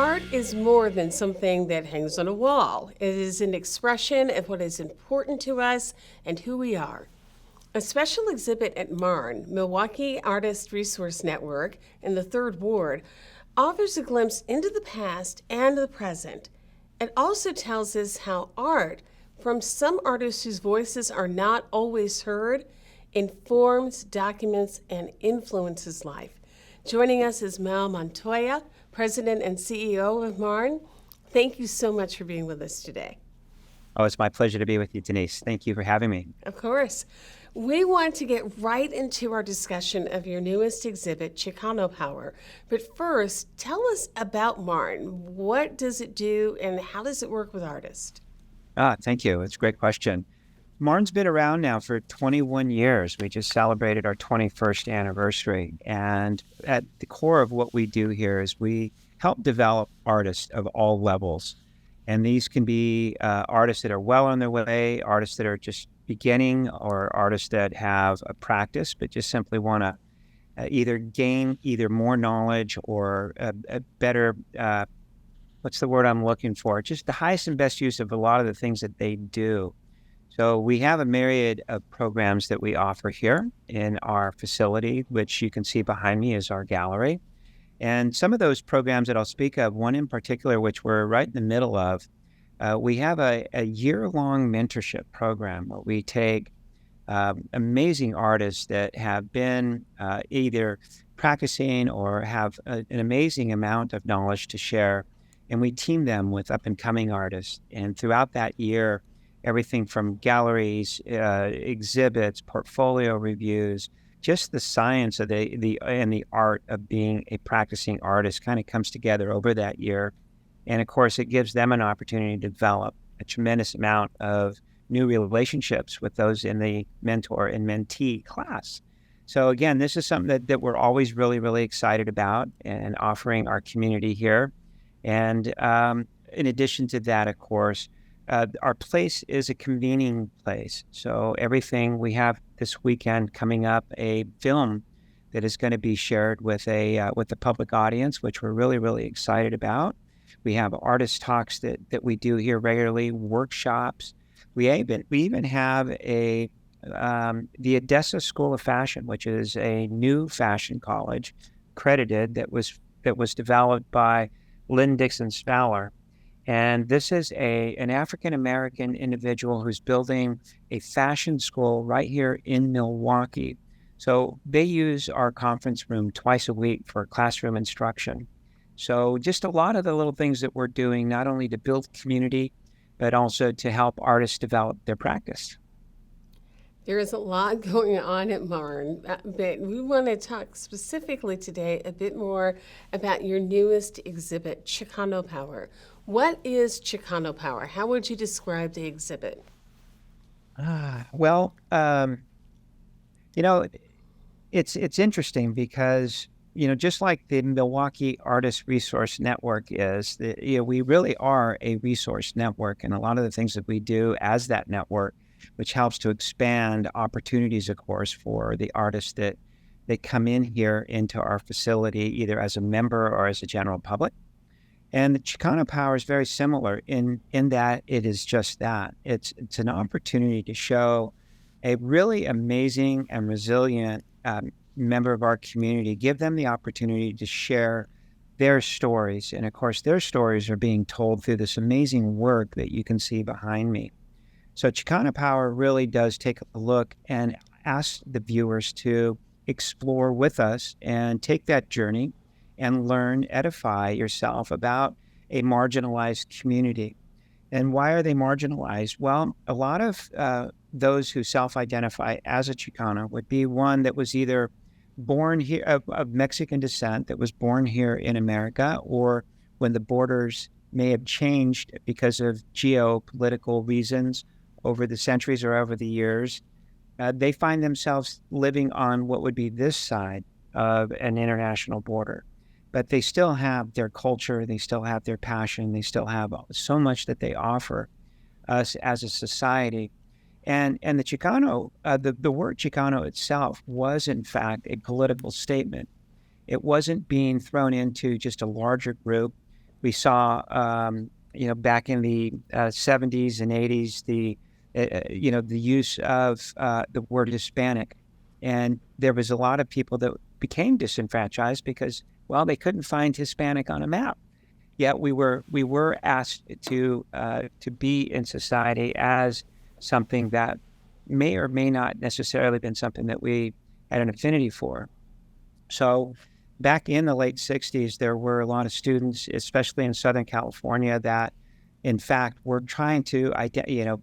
Art is more than something that hangs on a wall. It is an expression of what is important to us and who we are. A special exhibit at MARN, Milwaukee Artist Resource Network, in the 3rd Ward, offers a glimpse into the past and the present. It also tells us how art, from some artists whose voices are not always heard, informs, documents, and influences life. Joining us is Mal Montoya, President and CEO of MARN. Thank you so much for being with us today. Oh, it's my pleasure to be with you, Denise. Thank you for having me. Of course. We want to get right into our discussion of your newest exhibit, Chicano Power. But first, tell us about MARN. What does it do and how does it work with artists? Thank you. It's a great question. MARN's been around now for 21 years. We just celebrated our 21st anniversary. And at the core of what we do here is we help develop artists of all levels. And these can be artists that are well on their way, artists that are just beginning, or artists that have a practice but just simply want to either gain more knowledge or a better, what's the word I'm looking for? Just the highest and best use of a lot of the things that they do. So we have a myriad of programs that we offer here in our facility, which you can see behind me is our gallery. And some of those programs that I'll speak of, one in particular, which we're right in the middle of, we have a year-long mentorship program where we take amazing artists that have been either practicing or have an amazing amount of knowledge to share, and we team them with up-and-coming artists. And throughout that year, everything from galleries, exhibits, portfolio reviews, just the science of the art of being a practicing artist kind of comes together over that year. And of course, it gives them an opportunity to develop a tremendous amount of new relationships with those in the mentor and mentee class. So again, this is something that we're always really, really excited about and offering our community here. And in addition to that, of course, our place is a convening place. So everything we have this weekend coming up, a film that is going to be shared with the public audience, which we're really, really excited about. We have artist talks that we do here regularly, workshops. We even have the Odessa School of Fashion, which is a new fashion college, accredited, that was developed by Lynn Dixon Fowler. And this is an African-American individual who's building a fashion school right here in Milwaukee. So they use our conference room twice a week for classroom instruction. So just a lot of the little things that we're doing, not only to build community, but also to help artists develop their practice. There is a lot going on at MARN, but we want to talk specifically today a bit more about your newest exhibit, Chicano Power. What is Chicano Power? How would you describe the exhibit? It's interesting because, just like the Milwaukee Artist Resource Network is, we really are a resource network, and a lot of the things that we do as that network, which helps to expand opportunities, of course, for the artists that come in here into our facility, either as a member or as a general public. And the Chicano Power is very similar in that it is just that. It's an opportunity to show a really amazing and resilient member of our community, give them the opportunity to share their stories. And of course, their stories are being told through this amazing work that you can see behind me. So Chicano Power really does take a look and ask the viewers to explore with us and take that journey and learn, edify yourself about a marginalized community. And why are they marginalized? Well, a lot of those who self-identify as a Chicano would be one that was either born here of Mexican descent, that was born here in America, or when the borders may have changed because of geopolitical reasons over the centuries or over the years, they find themselves living on what would be this side of an international border. But they still have their culture, they still have their passion, they still have so much that they offer us as a society. And the Chicano, the word Chicano itself was in fact a political statement. It wasn't being thrown into just a larger group, We saw, back in the 70s and 80s, the use of the word Hispanic. And there was a lot of people that became disenfranchised because, well, they couldn't find Hispanic on a map. Yet we were asked to be in society as something that may or may not necessarily been something that we had an affinity for. So back in the late 60s, there were a lot of students, especially in Southern California, that in fact were trying to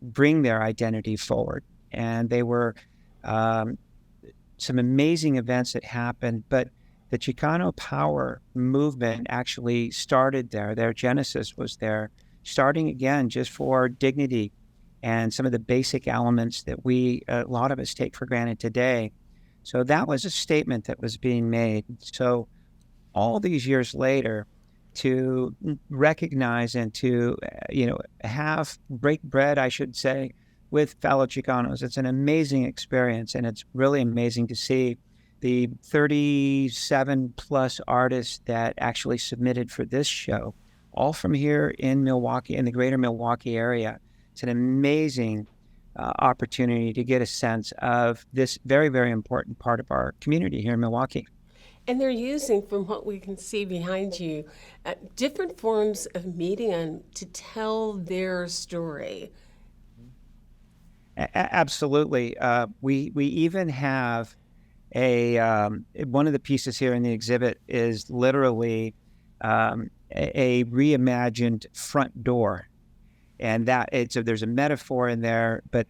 bring their identity forward. And they were some amazing events that happened, but the Chicano Power movement actually started there. Their genesis was there, starting again just for dignity and some of the basic elements that a lot of us take for granted today. So that was a statement that was being made. So all these years later, to recognize and to, break bread, I should say, with fellow Chicanos, it's an amazing experience. And it's really amazing to see the 37 plus artists that actually submitted for this show, all from here in Milwaukee, in the greater Milwaukee area. It's an amazing opportunity to get a sense of this very, very important part of our community here in Milwaukee. And they're using, from what we can see behind you, different forms of medium to tell their story. Absolutely. We even have one of the pieces here in the exhibit is literally a reimagined front door. And there's a metaphor in there, but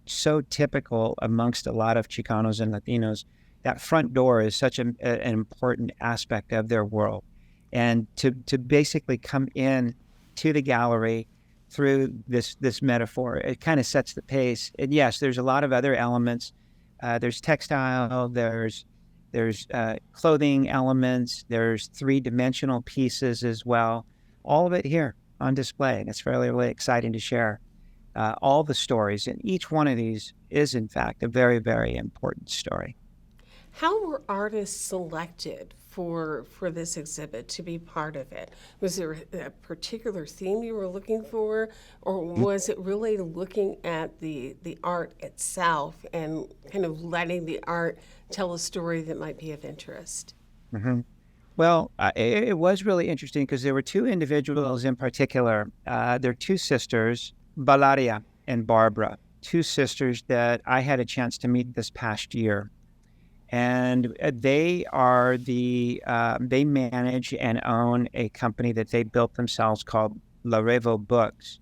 so typical amongst a lot of Chicanos and Latinos. That front door is such an important aspect of their world. And to basically come in to the gallery through this metaphor, it kind of sets the pace. And yes, there's a lot of other elements. There's textile, there's clothing elements, there's three-dimensional pieces as well. All of it here on display, and it's really, really exciting to share all the stories. And each one of these is, in fact, a very, very important story. How were artists selected for this exhibit to be part of it? Was there a particular theme you were looking for, or was it really looking at the art itself and kind of letting the art tell a story that might be of interest? Mm-hmm. Well, it was really interesting because there were two individuals in particular. They're two sisters, Valeria and Barbara, two sisters that I had a chance to meet this past year. And they manage and own a company that they built themselves called Larevo Books.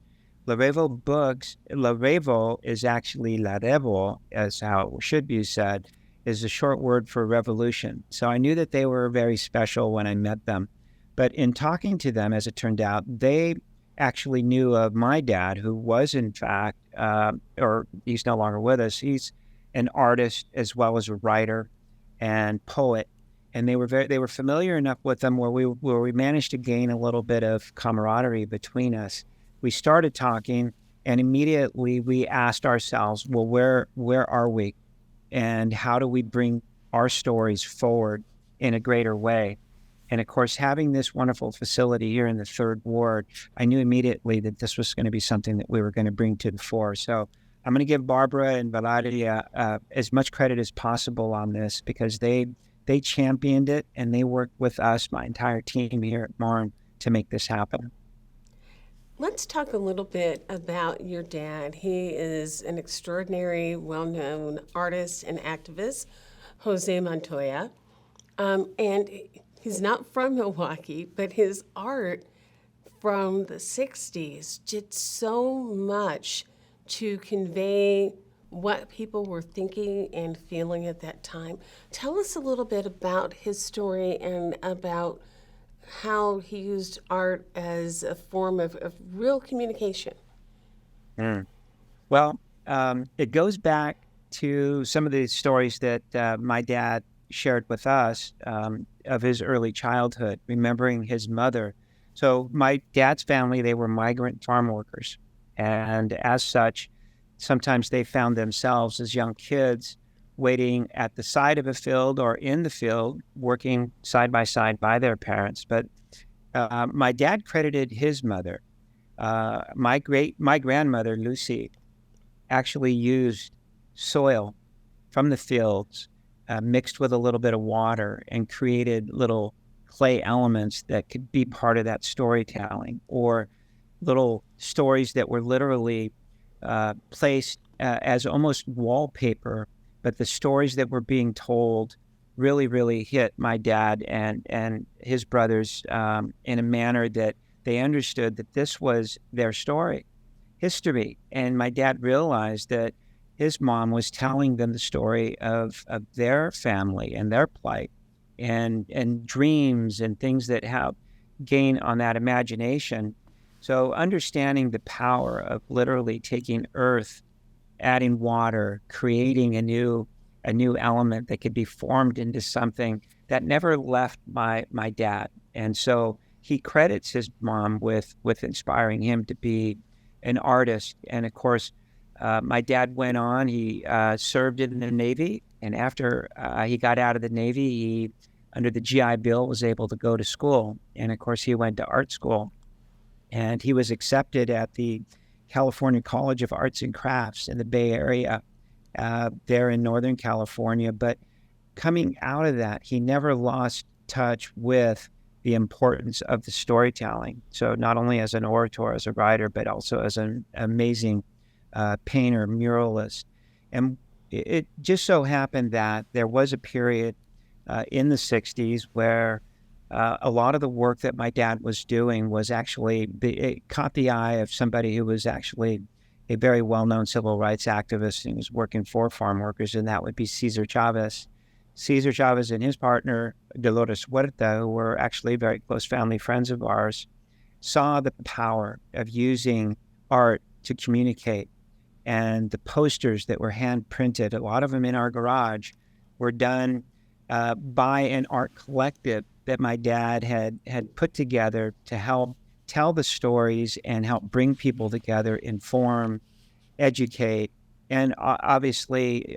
Larevo is actually Larevo, as how it should be said, is a short word for revolution. So I knew that they were very special when I met them. But in talking to them, as it turned out, they actually knew of my dad, who was in fact, or he's no longer with us. He's an artist as well as a writer and poet. And they were familiar enough with them where we managed to gain a little bit of camaraderie between us. We started talking, and immediately we asked ourselves, well, where are we? And how do we bring our stories forward in a greater way? And of course, having this wonderful facility here in the Third Ward, I knew immediately that this was going to be something that we were going to bring to the fore. So I'm going to give Barbara and Valeria as much credit as possible on this, because they championed it and they worked with us, my entire team here at MARN, to make this happen. Let's talk a little bit about your dad. He is an extraordinary, well-known artist and activist, Jose Montoya. And he's not from Milwaukee, but his art from the 60s did so much to convey what people were thinking and feeling at that time. Tell us a little bit about his story and about how he used art as a form of real communication. Well, it goes back to some of the stories that my dad shared with us of his early childhood, remembering his mother. So my dad's family, they were migrant farm workers. And as such, sometimes they found themselves as young kids waiting at the side of a field or in the field, working side by their parents. But My dad credited his mother. My grandmother, Lucy, actually used soil from the fields, mixed with a little bit of water, and created little clay elements that could be part of that storytelling, or little stories that were literally placed as almost wallpaper, but the stories that were being told really, really hit my dad and his brothers in a manner that they understood that this was their story, history. And my dad realized that his mom was telling them the story of their family and their plight and dreams and things that have gain on that imagination. So understanding the power of literally taking earth, adding water, creating a new element that could be formed into something that never left my dad. And so he credits his mom with inspiring him to be an artist. And of course, my dad went on. He served in the Navy, and after he got out of the Navy, he, under the GI Bill, was able to go to school. And of course, he went to art school, and he was accepted at the California College of Arts and Crafts in the Bay Area, there in Northern California. But coming out of that, he never lost touch with the importance of the storytelling. So not only as an orator, as a writer, but also as an amazing painter, muralist. And it just so happened that there was a period in the 60s where a lot of the work that my dad was doing was actually, it caught the eye of somebody who was actually a very well-known civil rights activist and was working for farm workers, and that would be Cesar Chavez. Cesar Chavez and his partner, Dolores Huerta, who were actually very close family friends of ours, saw the power of using art to communicate. And the posters that were hand printed, a lot of them in our garage, were done by an art collective that my dad had put together to help tell the stories and help bring people together, inform, educate, and obviously,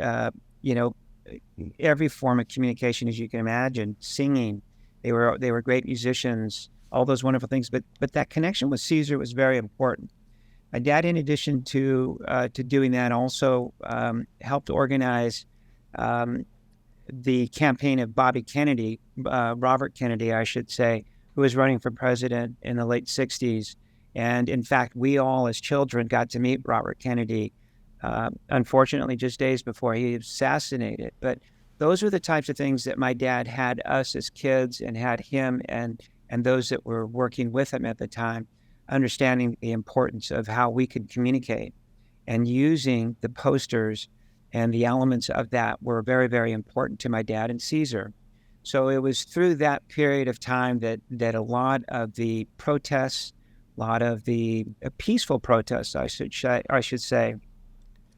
every form of communication, as you can imagine, singing. They were great musicians, all those wonderful things. But that connection with Cesar was very important. My dad, in addition to doing that, also helped organize the campaign of Bobby Kennedy, Robert Kennedy, I should say, who was running for president in the late 60s. And in fact, we all as children got to meet Robert Kennedy, unfortunately, just days before he was assassinated. But those were the types of things that my dad had us as kids, and had him and those that were working with him at the time, understanding the importance of how we could communicate, and using the posters and the elements of that were very, very important to my dad and Cesar. So it was through that period of time that a lot of the protests, a lot of the peaceful protests, I should say,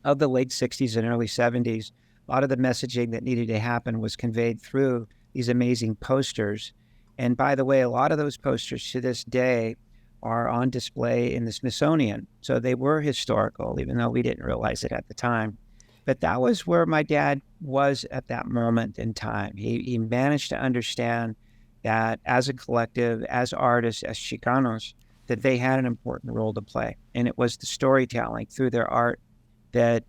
of the late 60s and early 70s, a lot of the messaging that needed to happen was conveyed through these amazing posters. And by the way, a lot of those posters to this day are on display in the Smithsonian. So they were historical, even though we didn't realize it at the time. But that was where my dad was at that moment in time. He managed to understand that as a collective, as artists, as Chicanos, that they had an important role to play. And it was the storytelling through their art that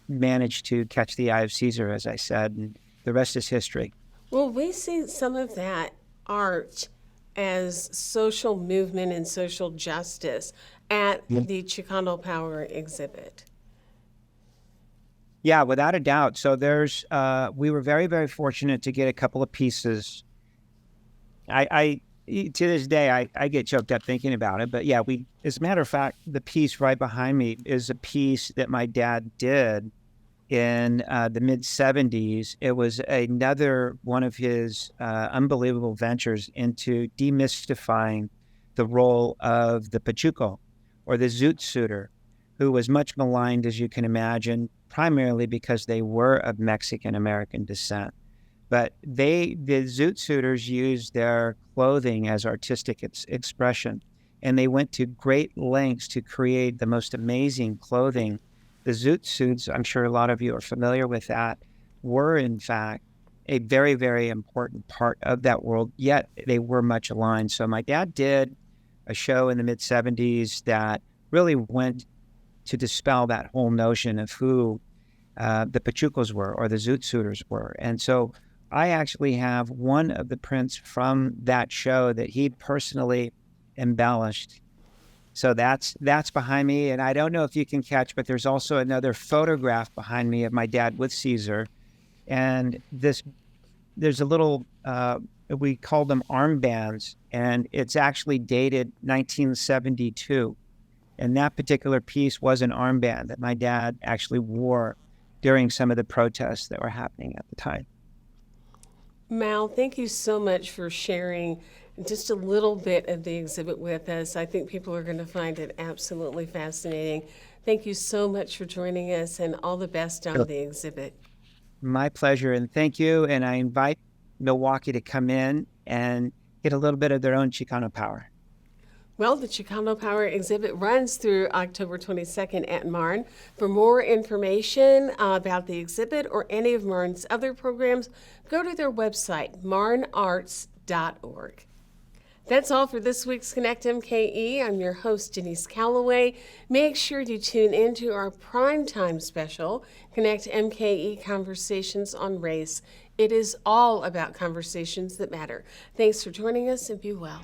managed to catch the eye of Cesar, as I said, and the rest is history. Well, we see some of that art as social movement and social justice at the Chicano Power exhibit. Yeah, without a doubt. So we were very, very fortunate to get a couple of pieces. I to this day, I get choked up thinking about it. But yeah, as a matter of fact, the piece right behind me is a piece that my dad did in the mid 70s. It was another one of his unbelievable ventures into demystifying the role of the Pachuco, or the Zoot Suiter, who was much maligned, as you can imagine, primarily because they were of Mexican-American descent. But the Zoot Suiters used their clothing as artistic expression, and they went to great lengths to create the most amazing clothing. The Zoot suits, I'm sure a lot of you are familiar with that, were in fact a very, very important part of that world, yet they were much aligned. So my dad did a show in the mid-'70s that really went to dispel that whole notion of who the Pachucos were or the Zoot Suiters were. And so I actually have one of the prints from that show that he personally embellished. So that's behind me. And I don't know if you can catch, but there's also another photograph behind me of my dad with Caesar. And there's a little, we call them armbands, and it's actually dated 1972. And that particular piece was an armband that my dad actually wore during some of the protests that were happening at the time. Mal, thank you so much for sharing just a little bit of the exhibit with us. I think people are going to find it absolutely fascinating. Thank you so much for joining us, and all the best on the exhibit. My pleasure, and thank you. And I invite Milwaukee to come in and get a little bit of their own Chicano Power. Well, the Chicano Power exhibit runs through October 22nd at MARN. For more information about the exhibit or any of MARN's other programs, go to their website, marnarts.org. That's all for this week's Connect MKE. I'm your host, Denise Calloway. Make sure you tune in to our primetime special, Connect MKE Conversations on Race. It is all about conversations that matter. Thanks for joining us, and be well.